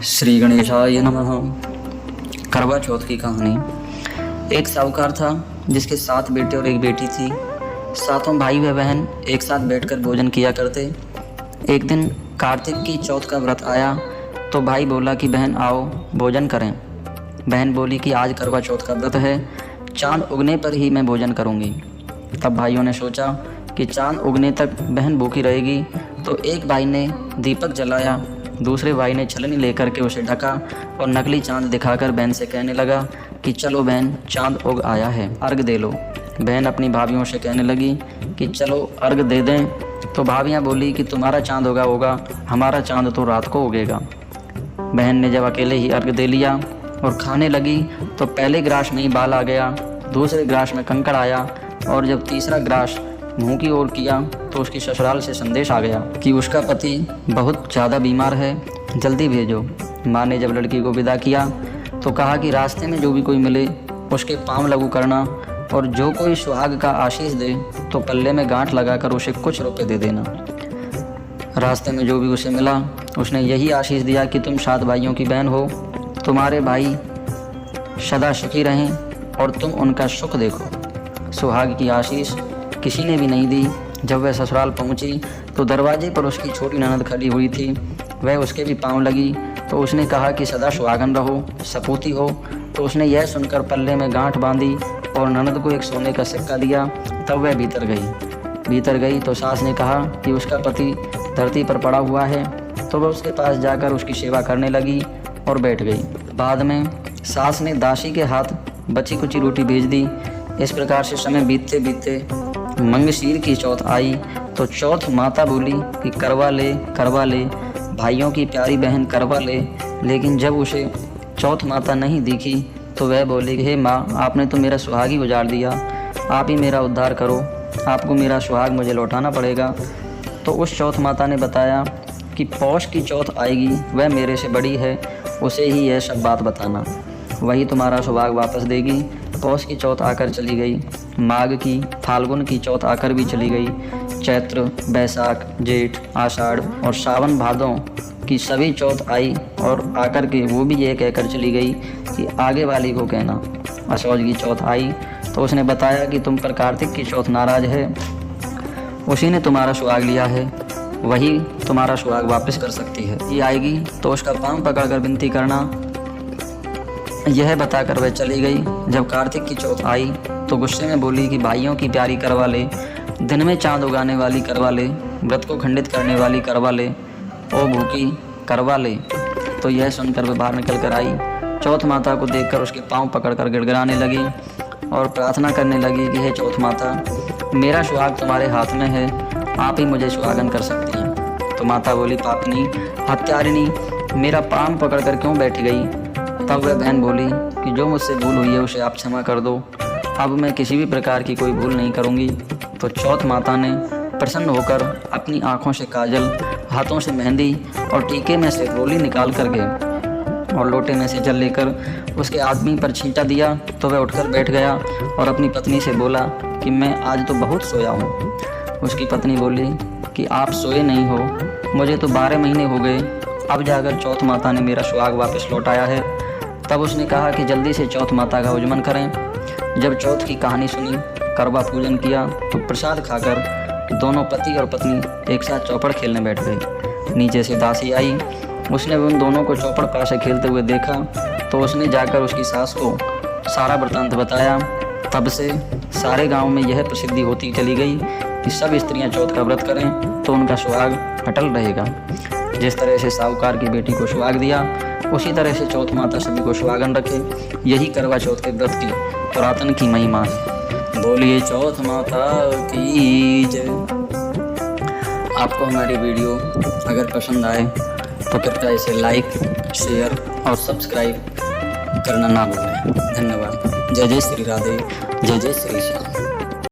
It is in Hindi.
श्री गणेशाय नमः। करवा चौथ की कहानी। एक साहूकार था जिसके 7 बेटे और 1 बेटी थी। सातों भाई व बहन एक साथ बैठकर भोजन किया करते। एक दिन कार्तिक की चौथ का व्रत आया तो भाई बोला कि बहन आओ भोजन करें। बहन बोली कि आज करवा चौथ का व्रत है, चांद उगने पर ही मैं भोजन करूंगी। तब भाइयों ने सोचा कि चांद उगने तक बहन भूखी रहेगी, तो एक भाई ने दीपक जलाया, दूसरे भाई ने छलनी लेकर के उसे ढका और नकली चांद दिखाकर बहन से कहने लगा कि चलो बहन चांद उग आया है, अर्घ दे लो। बहन अपनी भाभीयों से कहने लगी कि चलो अर्घ दे दें। तो भाभियाँ बोली कि तुम्हारा चांद उगा होगा, हमारा चांद तो रात को उगेगा। बहन ने जब अकेले ही अर्घ दे लिया और खाने लगी तो पहले ग्रास में ही बाल आ गया, दूसरे ग्रास में कंकड़ आया और जब तीसरा ग्रास मुंह की ओर किया तो उसकी ससुराल से संदेश आ गया कि उसका पति बहुत ज़्यादा बीमार है, जल्दी भेजो। माँ ने जब लड़की को विदा किया तो कहा कि रास्ते में जो भी कोई मिले उसके पाँव लगू करना और जो कोई सुहाग का आशीष दे तो पल्ले में गांठ लगाकर उसे कुछ रुपए दे देना। रास्ते में जो भी उसे मिला उसने यही आशीष दिया कि तुम 7 भाइयों की बहन हो, तुम्हारे भाई सदा सुखी रहें और तुम उनका सुख देखो। सुहाग की आशीष किसी ने भी नहीं दी। जब वह ससुराल पहुंची तो दरवाजे पर उसकी छोटी ननद खड़ी हुई थी। वह उसके भी पांव लगी तो उसने कहा कि सदा सुहागन रहो, सपूती हो। तो उसने यह सुनकर पल्ले में गांठ बांधी और ननद को एक सोने का सिक्का दिया। तब वह भीतर गई तो सास ने कहा कि उसका पति धरती पर पड़ा हुआ है, तो वह उसके पास जाकर उसकी सेवा करने लगी और बैठ गई। बाद में सास ने दासी के हाथ बची कुची रोटी भेज दी। इस प्रकार से समय बीतते बीतते मंगशीर की चौथ आई तो चौथ माता बोली कि करवा ले भाइयों की प्यारी बहन करवा ले। लेकिन जब उसे चौथ माता नहीं दिखी तो वह बोली कि हे माँ, आपने तो मेरा सुहाग ही उजाड़ दिया, आप ही मेरा उद्धार करो, आपको मेरा सुहाग मुझे लौटाना पड़ेगा। तो उस चौथ माता ने बताया कि पौष की चौथ आएगी, वह मेरे से बड़ी है, उसे ही यह सब बात बताना, वही तुम्हारा सुहाग वापस देगी। पौष की चौथ आकर चली गई, माघ की, फाल्गुन की चौथ आकर भी चली गई, चैत्र, बैसाख, जेठ, आषाढ़ और सावन भादों की सभी चौथ आई और आकर के वो भी ये कहकर चली गई कि आगे वाली को कहना। असौज की चौथ आई तो उसने बताया कि तुम पर कार्तिक की चौथ नाराज है, उसी ने तुम्हारा सुहाग लिया है, वही तुम्हारा सुहाग वापस कर सकती है। ये आएगी तो उसका पाँव पकड़कर विनती करना। यह बताकर वह चली गई। जब कार्तिक की चौथ आई तो गुस्से में बोली कि भाइयों की प्यारी करवा ले, दिन में चांद उगाने वाली करवा ले, व्रत को खंडित करने वाली करवा ले, ओ भूखी करवा ले। तो यह सुनकर वह बाहर निकल कर आई। चौथ माता को देखकर उसके पाँव पकड़कर गिड़गिड़ाने लगी और प्रार्थना करने लगी कि हे चौथ माता, मेरा सुहाग तुम्हारे हाथ में है, आप ही मुझे सुहागन कर सकती हैं। तो माता बोली पापनी, हत्यारिणी, मेरा पाँव पकड़कर क्यों बैठ गई। तब वह बहन बोली कि जो मुझसे भूल हुई है उसे आप क्षमा कर दो, अब मैं किसी भी प्रकार की कोई भूल नहीं करूंगी। तो चौथ माता ने प्रसन्न होकर अपनी आंखों से काजल, हाथों से मेहंदी और टीके में से रोली निकाल कर गए और लोटे में से जल लेकर उसके आदमी पर छींटा दिया। तो वह उठकर बैठ गया और अपनी पत्नी से बोला कि मैं आज तो बहुत सोया हूँ। उसकी पत्नी बोली कि आप सोए नहीं हो, मुझे तो 12 महीने हो गए, अब जाकर चौथ माता ने मेरा सुहाग वापस लौटाया है। तब उसने कहा कि जल्दी से चौथ माता का उज्जमन करें। जब चौथ की कहानी सुनी, करवा पूजन किया तो प्रसाद खाकर दोनों पति और पत्नी एक साथ चौपड़ खेलने बैठ गए। नीचे से दासी आई, उसने उन दोनों को चौपड़ पासे खेलते हुए देखा तो उसने जाकर उसकी सास को सारा वृत्तांत बताया। तब से सारे गांव में यह प्रसिद्धि होती चली गई कि सब स्त्रियां चौथ का व्रत करें तो उनका सुहाग अटल रहेगा। जिस तरह से साहूकार की बेटी को सुहाग दिया, उसी तरह से चौथ माता सभी को सुहागन रखे। यही करवा चौथ के व्रत की पुरातन की महिमा है। बोलिए चौथ माता की जय। आपको हमारी वीडियो अगर पसंद आए तो कृपया इसे लाइक, शेयर और सब्सक्राइब करना ना भूलें। धन्यवाद। जय जय श्री राधे, जय जय श्री श्याम।